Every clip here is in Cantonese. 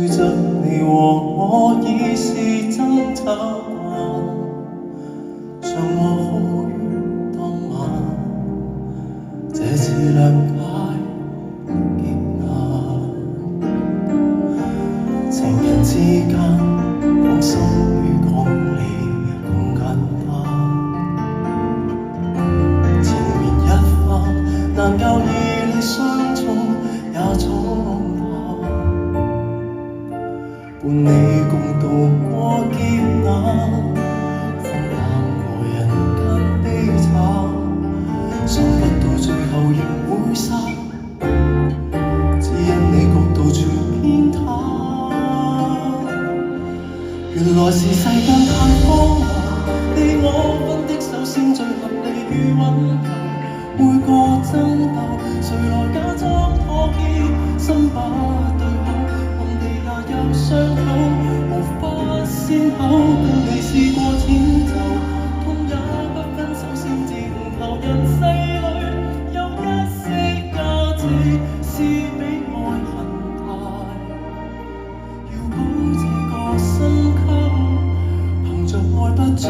隨着你和我已是真習慣，像我好於當晚，這次諒解極難。情人之間講心與講理咁簡單，前面一番難教義理相縱也重淡。伴你共度過劫難，分擔過人間悲慘，想不到最後仍會散，只因你角度全偏袒。原來是世間太荒謬，你我分的手先最合理與溫柔，每個爭鬥誰來假裝妥協，心把對口，暗地也有傷口，無法先口，跟你試過遷就，痛也不分手先至悟透，人世裏有一些價值是比愛恨大，要保這個心溝，憑着愛不足。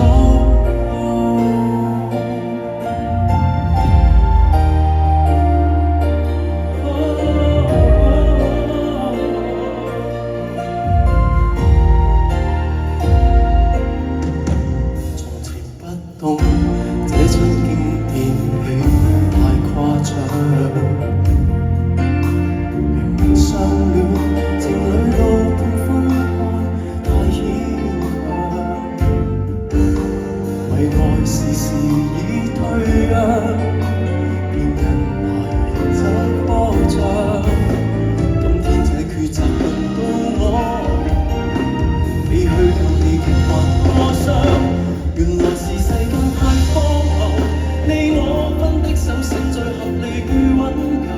懂這出經典戲太誇張，明明相戀情侶路伴分開太牽強，為愛時時已退讓，變人來則誇張。今天這抉擇輪到我，你去了你極還多傷，原來是世間太荒謬，你我分的手先最合理與溫柔，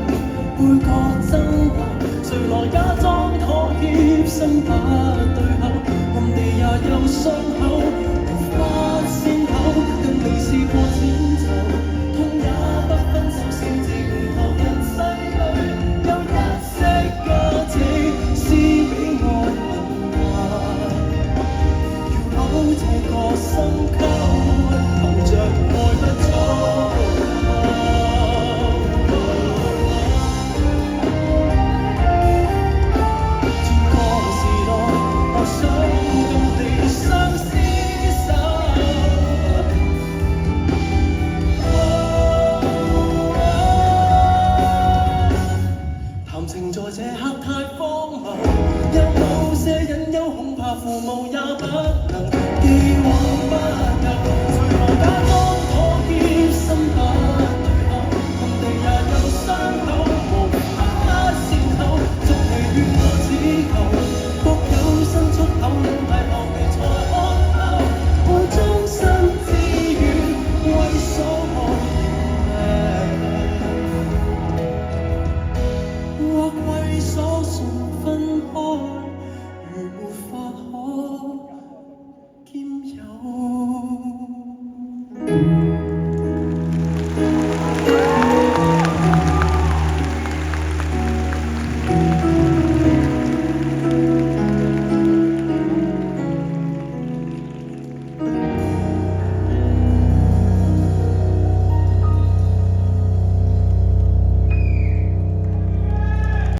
每個爭鬥誰來假裝妥協，心把對口，暗地也有傷口，無法先口，跟你試過遷就，痛也不分手先至悟透，人世裏有一些價值是比愛恨大，要保這個心溝，憑着愛不足。轉個時代，我想跟你相廝守。談情在這刻太荒謬，有某些隱憂，恐怕父母也不能既往不咎，誰來假裝